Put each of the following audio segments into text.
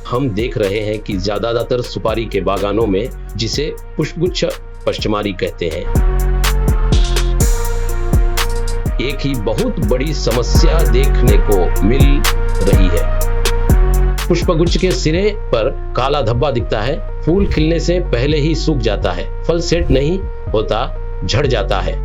हम देख रहे हैं कि ज्यादातर सुपारी के बागानों में, जिसे पुष्पगुच्छ पश्चिमारी कहते हैं, एक ही बहुत बड़ी समस्या देखने को मिल रही है। पुष्पगुच्छ के सिरे पर काला धब्बा दिखता है, फूल खिलने से पहले ही सूख जाता है, फल सेट नहीं होता, झड़ जाता है।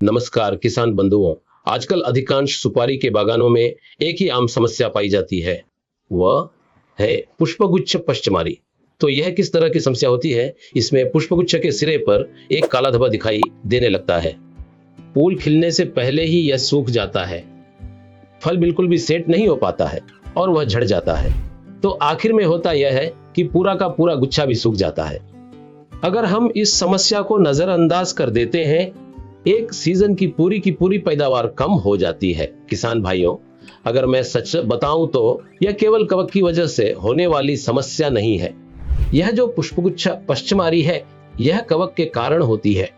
नमस्कार किसान बंधुओं, आजकल अधिकांश सुपारी के बागानों में एक ही आम समस्या पाई जाती है, वह है पुष्पगुच्छ पश्चिमारी। तो यह किस तरह की समस्या होती है? इसमें पुष्पगुच्छ के सिरे पर एक काला धब्बा दिखाई देने लगता है, फूल खिलने से पहले ही यह सूख जाता है, फल बिल्कुल भी सेट नहीं हो पाता है और वह झड़ जाता है। तो आखिर में होता यह है कि पूरा का पूरा गुच्छा भी सूख जाता है। अगर हम इस समस्या को नजरअंदाज कर देते हैं, एक सीजन की पूरी पैदावार कम हो जाती है। किसान भाइयों, अगर मैं सच बताऊं तो यह केवल कवक की वजह से होने वाली समस्या नहीं है। यह जो पुष्पगुच्छ पश्चिमारी है, यह कवक के कारण होती है।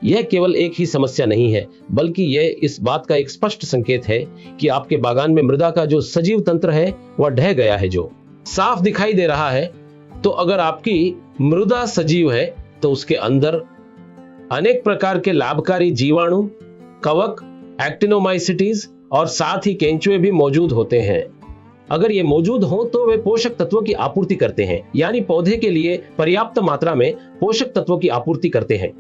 यह केवल एक ही समस्या नहीं है, बल्कि यह इस बात का एक स्पष्ट संकेत है कि आपके बागान में मृदा का जो सजीव तंत्र है वह ढह गया है, जो साफ दिखाई दे रहा है। तो अगर आपकी मृदा सजीव है तो उसके अंदर अनेक प्रकार के लाभकारी जीवाणु, कवक, एक्टिनोमाइसिटीज और साथ ही केंचुए भी मौजूद होते हैं। अगर ये मौजूद हो तो वे पोषक तत्वों की आपूर्ति करते हैं, यानी पौधे के लिए पर्याप्त मात्रा में पोषक तत्वों की आपूर्ति करते हैं।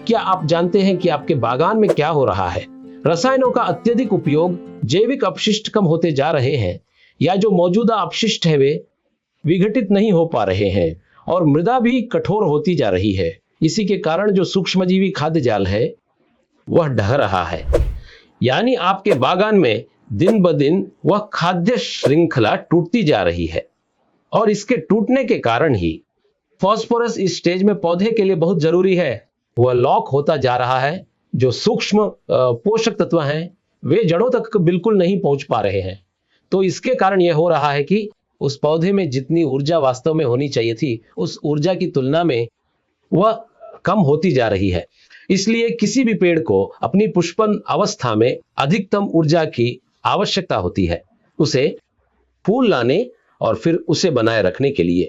क्या आप जानते हैं कि आपके बागान में क्या हो रहा है? रसायनों का अत्यधिक उपयोग, जैविक अपशिष्ट कम होते जा रहे हैं, या जो मौजूदा अपशिष्ट है वे विघटित नहीं हो पा रहे हैं और मृदा भी कठोर होती जा रही है। इसी के कारण जो सूक्ष्मजीवी खाद्य जाल है वह ढह रहा है, यानी आपके बागान में दिन ब दिन वह खाद्य श्रृंखला टूटती जा रही है। और इसके टूटने के कारण ही फास्फोरस इस स्टेज में पौधे के लिए बहुत जरूरी है, वह लॉक होता जा रहा है। जो सूक्ष्म पोषक तत्व हैं वे जड़ों तक बिल्कुल नहीं पहुंच पा रहे हैं। तो इसके कारण यह हो रहा है कि उस पौधे में जितनी ऊर्जा वास्तव में होनी चाहिए थी, उस ऊर्जा की तुलना में वह कम होती जा रही है। इसलिए किसी भी पेड़ को अपनी पुष्पन अवस्था में अधिकतम ऊर्जा की आवश्यकता होती है, उसे फूल लाने और फिर उसे बनाए रखने के लिए।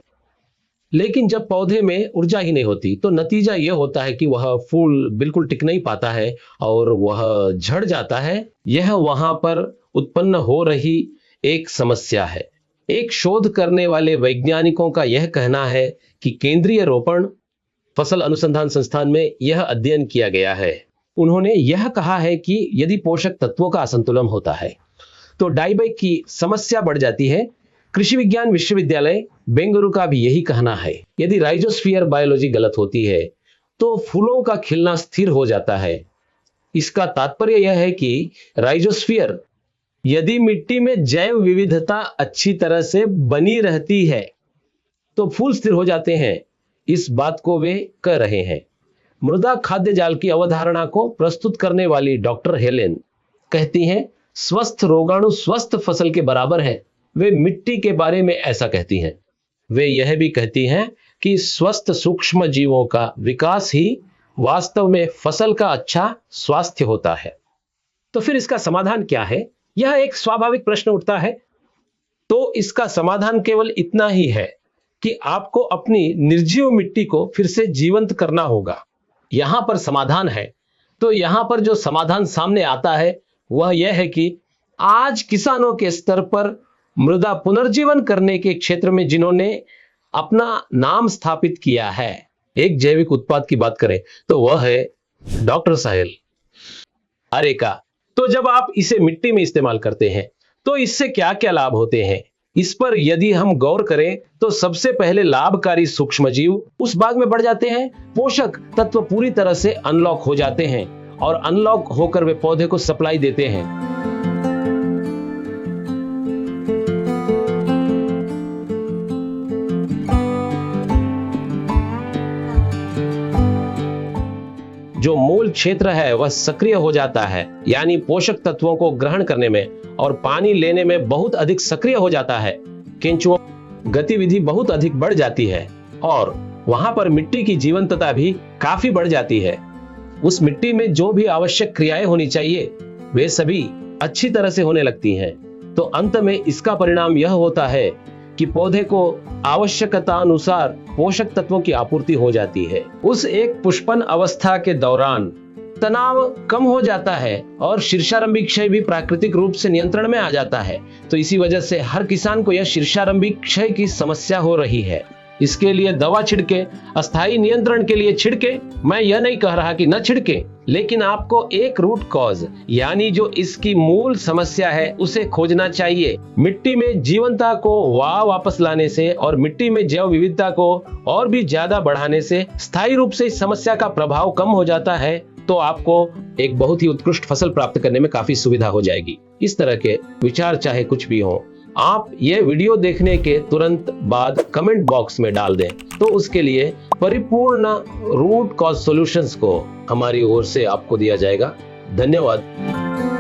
लेकिन जब पौधे में ऊर्जा ही नहीं होती तो नतीजा यह होता है कि वह फूल बिल्कुल टिक नहीं पाता है और वह झड़ जाता है। यह वहां पर उत्पन्न हो रही एक समस्या है। एक शोध करने वाले वैज्ञानिकों का यह कहना है कि केंद्रीय रोपण फसल अनुसंधान संस्थान में यह अध्ययन किया गया है। उन्होंने यह कहा है कि यदि पोषक तत्वों का असंतुलन होता है तो डाईबैक की समस्या बढ़ जाती है। कृषि विज्ञान विश्वविद्यालय बेंगलुरु का भी यही कहना है। यदि राइजोस्फीयर बायोलॉजी गलत होती है तो फूलों का खिलना स्थिर हो जाता है। इसका तात्पर्य यह है कि राइजोस्फीयर, यदि मिट्टी में जैव विविधता अच्छी तरह से बनी रहती है तो फूल स्थिर हो जाते हैं। इस बात को वे कह रहे हैं। मृदा खाद्य जाल की अवधारणा को प्रस्तुत करने वाली डॉक्टर हेलेन कहती हैं, स्वस्थ रोगाणु स्वस्थ फसल के बराबर है। वे मिट्टी के बारे में ऐसा कहती हैं। वे यह भी कहती हैं कि स्वस्थ सूक्ष्म जीवों का विकास ही वास्तव में फसल का अच्छा स्वास्थ्य होता है। तो फिर इसका समाधान क्या है? यह एक स्वाभाविक प्रश्न उठता है। तो इसका समाधान केवल इतना ही है कि आपको अपनी निर्जीव मिट्टी को फिर से जीवंत करना होगा। यहां पर समाधान है। तो यहां पर जो समाधान सामने आता है वह यह है कि आज किसानों के स्तर पर मृदा पुनर्जीवन करने के क्षेत्र में जिन्होंने अपना नाम स्थापित किया है, एक जैविक उत्पाद की बात करें तो वह है डॉक्टर साहेल अरेका। तो जब आप इसे मिट्टी में इस्तेमाल करते हैं तो इससे क्या क्या लाभ होते हैं, इस पर यदि हम गौर करें तो सबसे पहले लाभकारी सूक्ष्मजीव उस भाग में बढ़ जाते हैं। पोषक तत्व पूरी तरह से अनलॉक हो जाते हैं और अनलॉक होकर वे पौधे को सप्लाई देते हैं। जो मूल क्षेत्र है वह सक्रिय हो जाता है, यानी पोषक तत्वों को ग्रहण करने में और पानी लेने में बहुत अधिक सक्रिय हो जाता है। केंचुओं गतिविधि बहुत अधिक बढ़ जाती है और वहां पर मिट्टी की जीवंतता भी काफी बढ़ जाती है। उस मिट्टी में जो भी आवश्यक क्रियाएं होनी चाहिए वे सभी अच्छी तरह से होने लगती हैं। तो अंत में इसका परिणाम यह होता है कि पौधे को आवश्यकता अनुसार पोषक तत्वों की आपूर्ति हो जाती है। उस एक पुष्पन अवस्था के दौरान तनाव कम हो जाता है और शीर्षारंभी क्षय भी प्राकृतिक रूप से नियंत्रण में आ जाता है। तो इसी वजह से हर किसान को यह शीर्षारंभी क्षय की समस्या हो रही है। इसके लिए दवा छिड़के, अस्थायी नियंत्रण के लिए छिड़के। मैं यह नहीं कह रहा कि न छिड़के, लेकिन आपको एक रूट कॉज यानी जो इसकी मूल समस्या है उसे खोजना चाहिए। मिट्टी में जीवंतता को वापस लाने से और मिट्टी में जैव विविधता को और भी ज्यादा बढ़ाने से स्थायी रूप से इस समस्या का प्रभाव कम हो जाता है। तो आपको एक बहुत ही उत्कृष्ट फसल प्राप्त करने में काफी सुविधा हो जाएगी। इस तरह के विचार चाहे कुछ भी हो, आप ये वीडियो देखने के तुरंत बाद कमेंट बॉक्स में डाल दें, तो उसके लिए परिपूर्ण रूट कॉज सॉल्यूशंस को हमारी ओर से आपको दिया जाएगा। धन्यवाद।